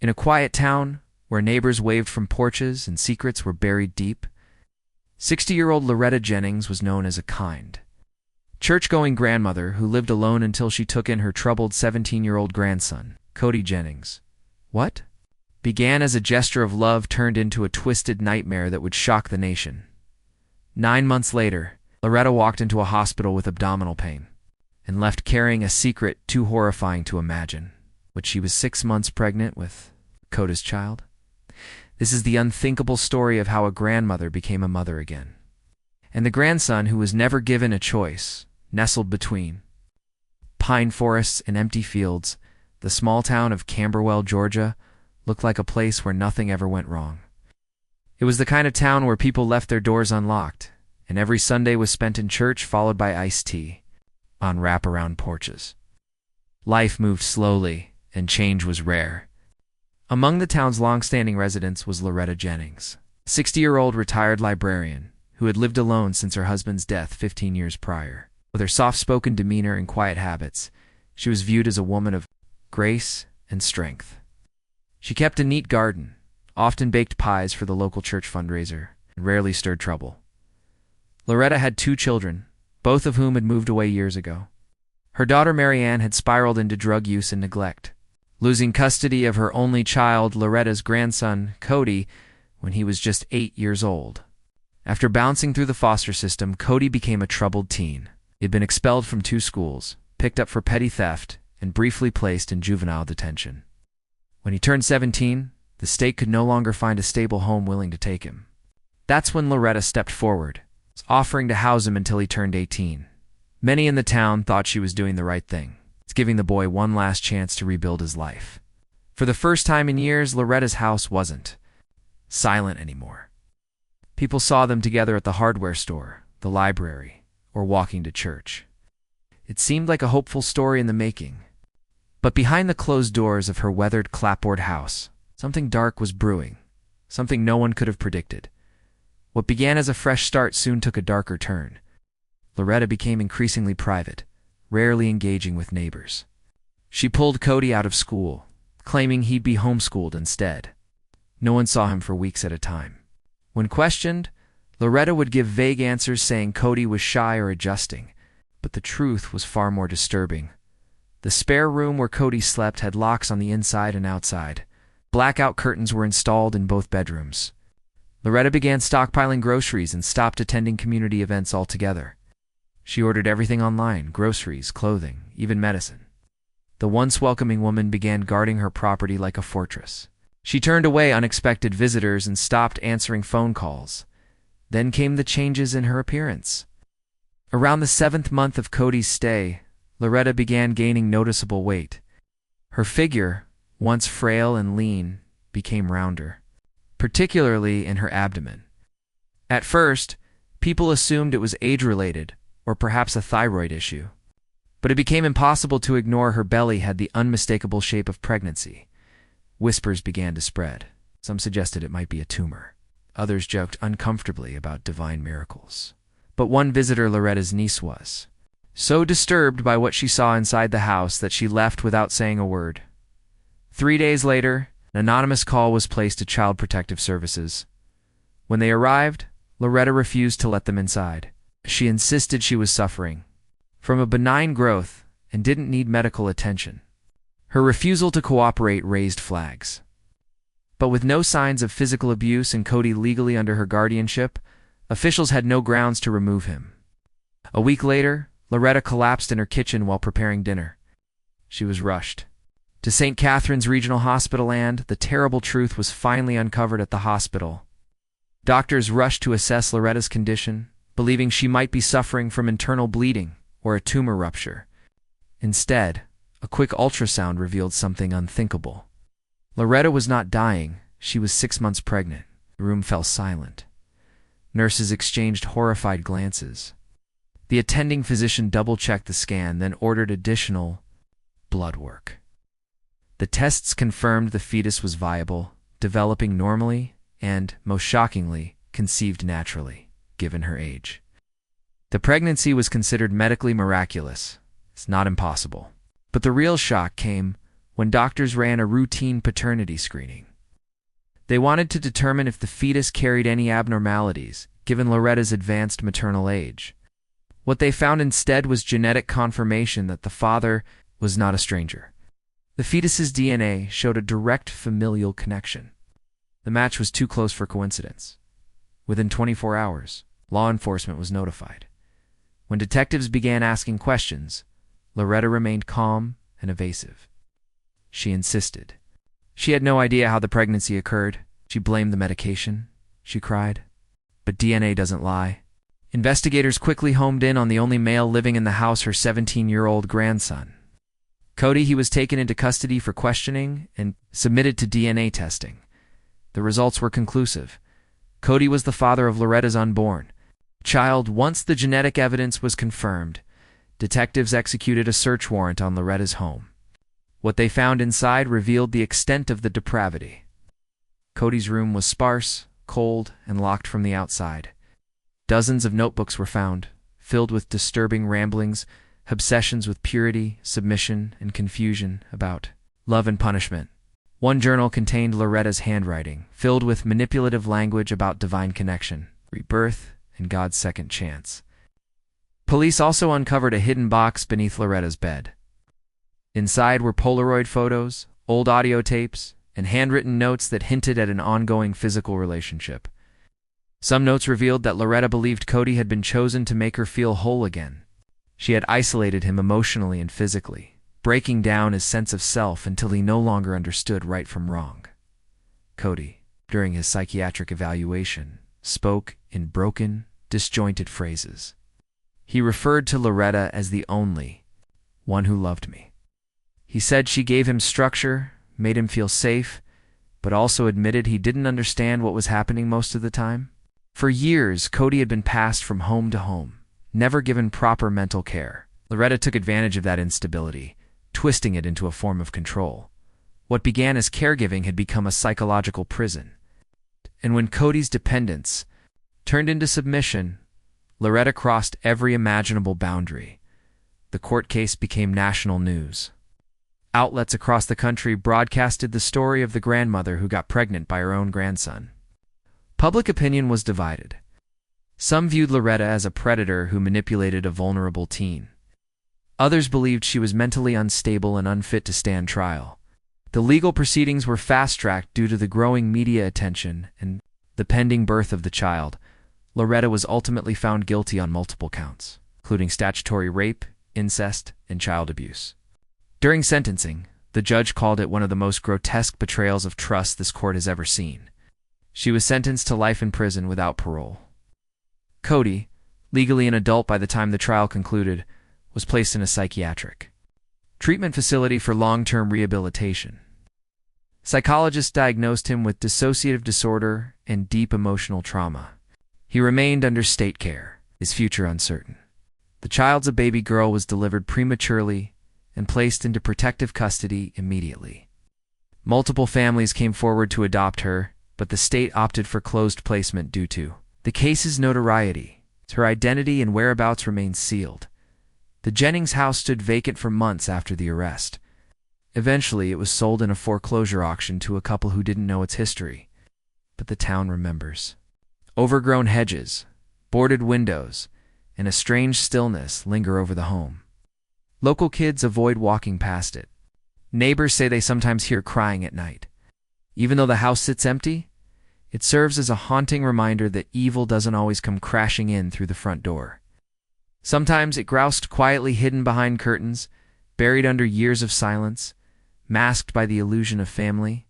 In a quiet town, where neighbors waved from porches and secrets were buried deep, 60-year-old Loretta Jennings was known as a kind, church-going grandmother who lived alone until she took in her troubled 17-year-old grandson, Cody Jennings. What began as a gesture of love turned into a twisted nightmare that would shock the nation. 9 months later, Loretta walked into a hospital with abdominal pain and left carrying a secret too horrifying to imagine. But she was 6 months pregnant with Cody's child. This is the unthinkable story of how a grandmother became a mother again. And the grandson, who was never given a choice, nestled between pine forests and empty fields, the small town of Camberwell, Georgia, looked like a place where nothing ever went wrong. It was the kind of town where people left their doors unlocked, and every Sunday was spent in church followed by iced tea on wraparound porches. Life moved slowly, and change was rare. Among the town's long-standing residents was Loretta Jennings, a 60-year-old retired librarian who had lived alone since her husband's death 15 years prior. With her soft-spoken demeanor and quiet habits, she was viewed as a woman of grace and strength. She kept a neat garden, often baked pies for the local church fundraiser, and rarely stirred trouble. Loretta had 2 children, both of whom had moved away years ago. Her daughter Marianne had spiraled into drug use and neglect, losing custody of her only child, Loretta's grandson, Cody, when he was just 8 years old. After bouncing through the foster system, Cody became a troubled teen. He had been expelled from 2 schools, picked up for petty theft, and briefly placed in juvenile detention. When he turned 17, the state could no longer find a stable home willing to take him. That's when Loretta stepped forward, offering to house him until he turned 18. Many in the town thought she was doing the right thing, giving the boy one last chance to rebuild his life. For the first time in years, Loretta's house wasn't silent anymore. People saw them together at the hardware store, the library, or walking to church. It seemed like a hopeful story in the making. But behind the closed doors of her weathered clapboard house, something dark was brewing, something no one could have predicted. What began as a fresh start soon took a darker turn. Loretta became increasingly private, rarely engaging with neighbors. She pulled Cody out of school, claiming he'd be homeschooled instead. No one saw him for weeks at a time. When questioned, Loretta would give vague answers saying Cody was shy or adjusting, but the truth was far more disturbing. The spare room where Cody slept had locks on the inside and outside. Blackout curtains were installed in both bedrooms. Loretta began stockpiling groceries and stopped attending community events altogether. She ordered everything online: groceries, clothing, even medicine. The once welcoming woman began guarding her property like a fortress. She turned away unexpected visitors and stopped answering phone calls. Then came the changes in her appearance. Around the 7th month of Cody's stay, Loretta began gaining noticeable weight. Her figure, once frail and lean, became rounder, particularly in her abdomen. At first, people assumed it was age-related, or perhaps a thyroid issue. But it became impossible to ignore her belly had the unmistakable shape of pregnancy. Whispers began to spread. Some suggested it might be a tumor. Others joked uncomfortably about divine miracles. But one visitor, Loretta's niece, was so disturbed by what she saw inside the house that she left without saying a word. 3 days later, an anonymous call was placed to Child Protective Services. When they arrived, Loretta refused to let them inside. She insisted she was suffering from a benign growth and didn't need medical attention. Her refusal to cooperate raised flags. But with no signs of physical abuse and Cody legally under her guardianship, officials had no grounds to remove him. A week later, Loretta collapsed in her kitchen while preparing dinner. She was rushed to St. Catherine's Regional Hospital, and the terrible truth was finally uncovered at the hospital. Doctors rushed to assess Loretta's condition, believing she might be suffering from internal bleeding or a tumor rupture. Instead, a quick ultrasound revealed something unthinkable. Loretta was not dying, she was 6 months pregnant. The room fell silent. Nurses exchanged horrified glances. The attending physician double-checked the scan, then ordered additional blood work. The tests confirmed the fetus was viable, developing normally, and, most shockingly, conceived naturally, given her age. The pregnancy was considered medically miraculous. It's not impossible. But the real shock came when doctors ran a routine paternity screening. They wanted to determine if the fetus carried any abnormalities, given Loretta's advanced maternal age. What they found instead was genetic confirmation that the father was not a stranger. The fetus's DNA showed a direct familial connection. The match was too close for coincidence. Within 24 hours, law enforcement was notified. When detectives began asking questions, Loretta remained calm and evasive. She insisted. She had no idea how the pregnancy occurred. She blamed the medication. She cried. But DNA doesn't lie. Investigators quickly homed in on the only male living in the house, her 17-year-old grandson. Cody, he was taken into custody for questioning and submitted to DNA testing. The results were conclusive. Cody was the father of Loretta's unborn child. Once the genetic evidence was confirmed, detectives executed a search warrant on Loretta's home. What they found inside revealed the extent of the depravity. Cody's room was sparse, cold, and locked from the outside. Dozens of notebooks were found, filled with disturbing ramblings, obsessions with purity, submission, and confusion about love and punishment. One journal contained Loretta's handwriting, filled with manipulative language about divine connection, rebirth, and God's second chance. Police also uncovered a hidden box beneath Loretta's bed. Inside were Polaroid photos, old audio tapes, and handwritten notes that hinted at an ongoing physical relationship. Some notes revealed that Loretta believed Cody had been chosen to make her feel whole again. She had isolated him emotionally and physically, breaking down his sense of self until he no longer understood right from wrong. Cody, during his psychiatric evaluation, spoke in broken, disjointed phrases. He referred to Loretta as the only one who loved me. He said she gave him structure, made him feel safe, but also admitted he didn't understand what was happening most of the time. For years, Cody had been passed from home to home, never given proper mental care. Loretta took advantage of that instability, twisting it into a form of control. What began as caregiving had become a psychological prison. And when Cody's dependence turned into submission, Loretta crossed every imaginable boundary. The court case became national news. Outlets across the country broadcasted the story of the grandmother who got pregnant by her own grandson. Public opinion was divided. Some viewed Loretta as a predator who manipulated a vulnerable teen. Others believed she was mentally unstable and unfit to stand trial. The legal proceedings were fast-tracked due to the growing media attention and the pending birth of the child. Loretta was ultimately found guilty on multiple counts, including statutory rape, incest, and child abuse. During sentencing, the judge called it one of the most grotesque betrayals of trust this court has ever seen. She was sentenced to life in prison without parole. Cody, legally an adult by the time the trial concluded, was placed in a psychiatric treatment facility for long-term rehabilitation. Psychologists diagnosed him with dissociative disorder and deep emotional trauma. He remained under state care, his future uncertain. The child's a baby girl was delivered prematurely and placed into protective custody immediately. Multiple families came forward to adopt her, but the state opted for closed placement due to the case's notoriety. Her identity and whereabouts remained sealed. The Jennings house stood vacant for months after the arrest. Eventually, it was sold in a foreclosure auction to a couple who didn't know its history. But the town remembers. Overgrown hedges, boarded windows, and a strange stillness linger over the home. Local kids avoid walking past it. Neighbors say they sometimes hear crying at night. Even though the house sits empty, it serves as a haunting reminder that evil doesn't always come crashing in through the front door. Sometimes it groused quietly hidden behind curtains, buried under years of silence, masked by the illusion of family.